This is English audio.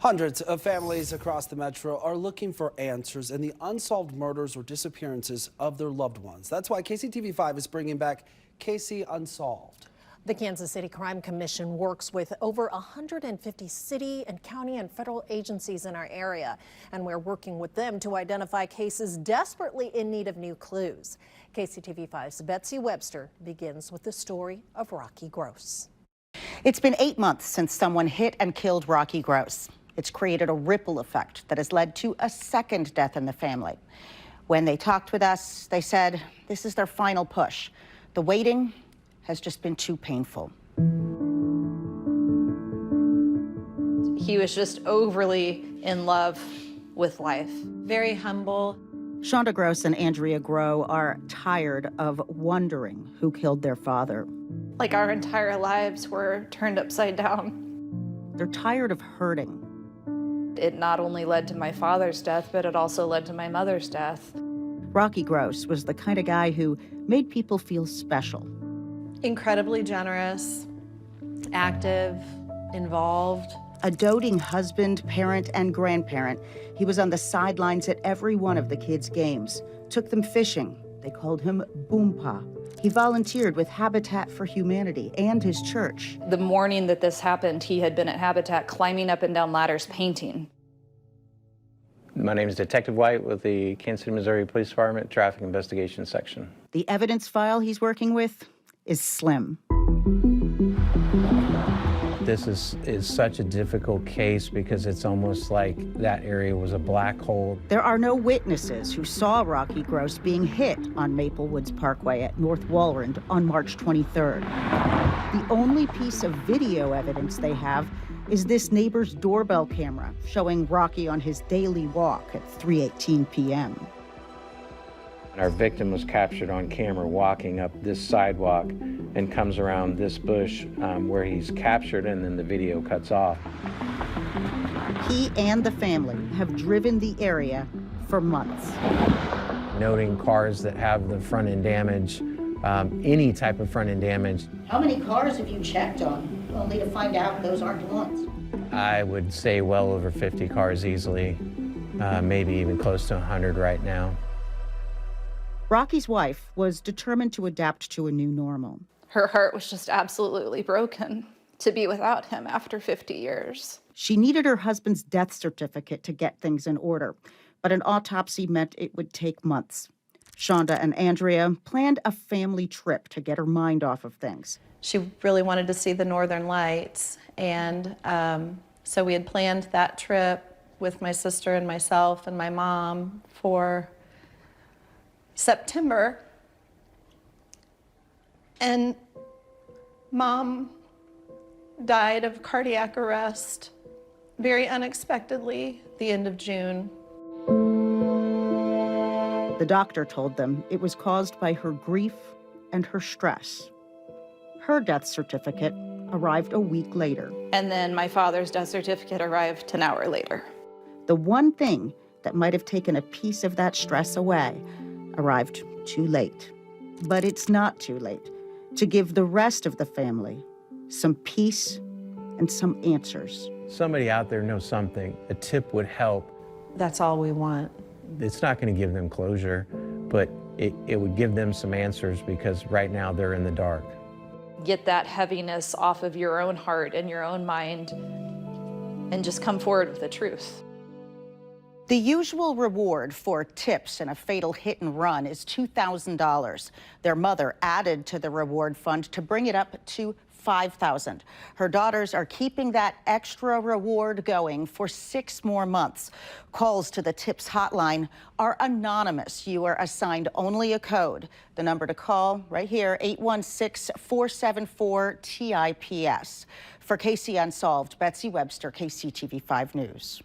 Hundreds of families across the metro are looking for answers in the unsolved murders or disappearances of their loved ones. That's why KCTV5 is bringing back KC Unsolved. The Kansas City Crime Commission works with over 150 city and county and federal agencies in our area, and we're working with them to identify cases desperately in need of new clues. KCTV5's Betsy Webster begins with the story of Rocky Gross. It's been 8 months since someone hit and killed Rocky Gross. It's created a ripple effect that has led to a second death in the family. When they talked with us, they said this is their final push. The waiting has just been too painful. He was just overly in love with life, very humble. Shonda Gross and Andrea Grow are tired of wondering who killed their father. Like our entire lives were turned upside down. They're tired of hurting. It not only led to my father's death, but it also led to my mother's death. Rocky Gross was the kind of guy who made people feel special. Incredibly generous, active, involved. A doting husband, parent, and grandparent, he was on the sidelines at every one of the kids' games. Took them fishing. They called him Boompa. He volunteered with Habitat for Humanity and his church. The morning that this happened, he had been at Habitat climbing up and down ladders painting. My name is Detective White with the Kansas City, Missouri Police Department Traffic Investigation Section. The evidence file he's working with is slim. This is such a difficult case because it's almost like that area was a black hole. There are no witnesses who saw Rocky Gross being hit on Maple Woods Parkway at North Walrand on March 23rd. The only piece of video evidence they have is this neighbor's doorbell camera showing Rocky on his daily walk at 3:18 p.m. Our victim was captured on camera walking up this sidewalk and comes around this bush where he's captured, and then the video cuts off. He and the family have driven the area for months. Noting cars that have the front end damage, any type of front end damage. How many cars have you checked on, only to find out those aren't the ones? I would say well over 50 cars easily, maybe even close to 100 right now. Rocky's wife was determined to adapt to a new normal. Her heart was just absolutely broken to be without him after 50 years. She needed her husband's death certificate to get things in order, but an autopsy meant it would take months. Shonda and Andrea planned a family trip to get her mind off of things. She really wanted to see the Northern Lights, and so we had planned that trip with my sister and myself and my mom for September. And Mom died of cardiac arrest very unexpectedly the end of June. The doctor told them it was caused by her grief and her stress. Her death certificate arrived a week later. And then my father's death certificate arrived an hour later. The one thing that might have taken a piece of that stress away arrived too late. But it's not too late to give the rest of the family some peace and some answers. Somebody out there knows something. A tip would help. That's all we want. It's not going to give them closure, but it would give them some answers because right now they're in the dark. Get that heaviness off of your own heart and your own mind and just come forward with the truth. The usual reward for tips in a fatal hit and run is $2,000. Their mother added to the reward fund to bring it up to $5,000. Her daughters are keeping that extra reward going for 6 more months. Calls to the tips hotline are anonymous. You are assigned only a code. The number to call right here, 816-474-TIPS. For KC Unsolved, Betsy Webster, KCTV5 News.